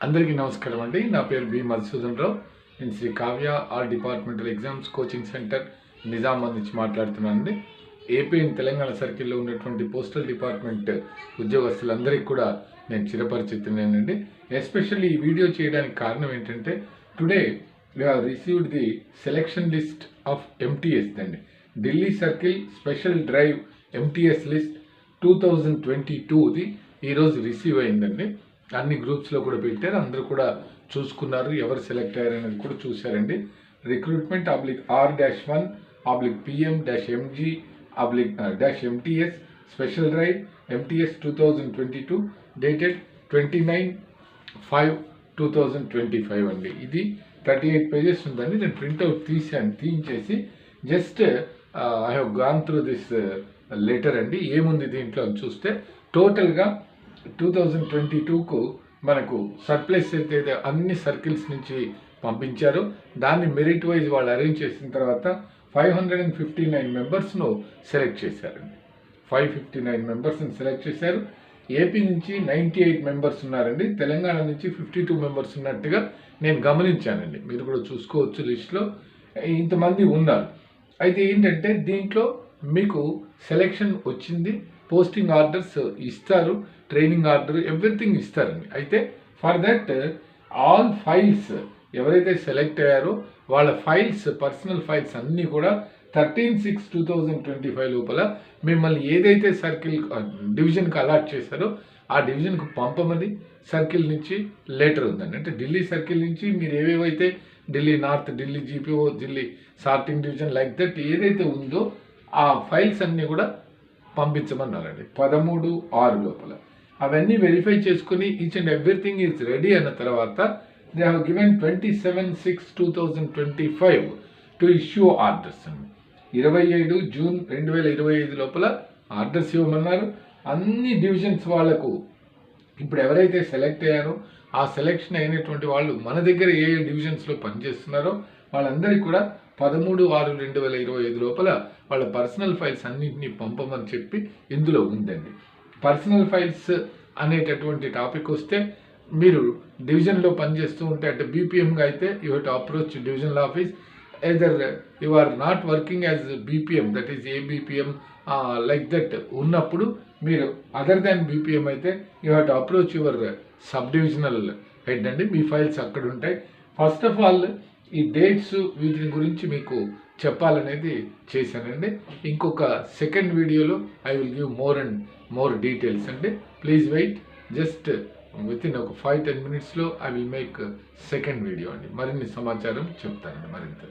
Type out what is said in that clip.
అందరికీ నమస్కారం అండి. నా పేరు బి మధుసూదన్ రావు. నేను Shri Kavya all departmental exams coaching centre Nizamabad నుంచి మాట్లాడుతున్నానండి. ఏపీ అండ్ తెలంగాణ సర్కిల్లో ఉన్నటువంటి పోస్టల్ డిపార్ట్మెంట్ ఉద్యోగస్తులందరికీ కూడా నేను చిరపరిచితున్నానండి. ఎస్పెషల్లీ ఈ వీడియో చేయడానికి కారణం ఏంటంటే today we have received the selection list of MTS అండి. Delhi circle special drive MTS list 2022ది ఈరోజు రిసీవ్ అయిందండి. అన్ని గ్రూప్స్లో కూడా పెట్టారు, అందరూ కూడా చూసుకున్నారు, ఎవరు సెలెక్ట్ అయ్యారనేది కూడా చూశారండి. Recruitment R-1/PM-MG/MTS special drive MTS 2022 dated 29/5/2025 అండి. ఇది 38 పేజెస్ ఉందండి. నేను ప్రింట్అవుట్ తీయించేసి just I have gone through this letter అండి. ఏముంది దీంట్లో అని చూస్తే టోటల్గా 2022కు మనకు సర్ప్లస్ అయితే అన్ని సర్కిల్స్ నుంచి పంపించారు. దాన్ని మెరిట్ వైజ్ వాళ్ళు అరేంజ్ చేసిన తర్వాత 559 మెంబర్స్ను సెలెక్ట్ చేశారండి. 559 మెంబర్స్ని సెలెక్ట్ చేశారు. ఏపీ నుంచి 98 మెంబర్స్ ఉన్నారండి. తెలంగాణ నుంచి 52 మెంబర్స్ ఉన్నట్టుగా నేను గమనించానండి. మీరు కూడా చూసుకోవచ్చు లిస్ట్లో ఇంతమంది ఉన్నారు. అయితే ఏంటంటే దీంట్లో మీకు సెలెక్షన్ వచ్చింది, పోస్టింగ్ ఆర్డర్స్ ఇస్తారు, ట్రైనింగ్ ఆర్డర్ ఎవ్రీథింగ్ ఇస్తారండి. అయితే ఫర్ దట్ ఆల్ ఫైల్స్ ఎవరైతే సెలెక్ట్ అయ్యారో వాళ్ళ ఫైల్స్, పర్సనల్ ఫైల్స్ అన్నీ కూడా 13/6/2025 లోపల మిమ్మల్ని ఏదైతే సర్కిల్ డివిజన్కి అలాట్ చేశారో ఆ డివిజన్కు పంపమని సర్కిల్ నుంచి లెటర్ ఉందండి. అంటే ఢిల్లీ సర్కిల్ నుంచి మీరు ఏవేవైతే Delhi north, Delhi GPO, Delhi sorting division like that ఏదైతే ఉందో ఆ ఫైల్స్ అన్నీ కూడా పంపించమన్నారండి 13/6 లోపల. అవన్నీ వెరిఫై చేసుకుని each and everything is ready అన్న తర్వాత they have given 27/6/2025 to issue orders అండి. 27 జూన్ 2025 లోపల ఆర్డర్స్ ఇవ్వమన్నారు. అన్ని డివిజన్స్ వాళ్లకు ఇప్పుడు ఎవరైతే సెలెక్ట్ అయ్యారో ఆ సెలెక్షన్ అయినటువంటి వాళ్ళు మన దగ్గర ఏ డివిజన్స్లో పనిచేస్తున్నారో వాళ్ళందరికీ కూడా 13/6/2025 లోపల వాళ్ళ పర్సనల్ ఫైల్స్ అన్నింటినీ పంపమని చెప్పి ఇందులో ఉందండి. పర్సనల్ ఫైల్స్ అనేటటువంటి టాపిక్ వస్తే మీరు డివిజన్లో పనిచేస్తూ ఉంటే అంటే బీపీఎంగా అయితే you have to approach divisional office. Either you are not working as BPM, that is ABPM like that ఉన్నప్పుడు మీరు అదర్ దాన్ బీపీఎం అయితే you have to approach your sub divisional head అండి. మీ ఫైల్స్ అక్కడ ఉంటాయి. ఫస్ట్ ఆఫ్ ఆల్ ఈ dates వీటి గురించి మీకు చెప్పాలనేది చేశానండి. ఇంకొక సెకండ్ వీడియోలో I will give more details అండి. ప్లీజ్ వెయిట్, జస్ట్ వితిన్ ఒక 5-10 minutesలో I will make second video అండి. మరిన్ని సమాచారం చెప్తానండి మరింత.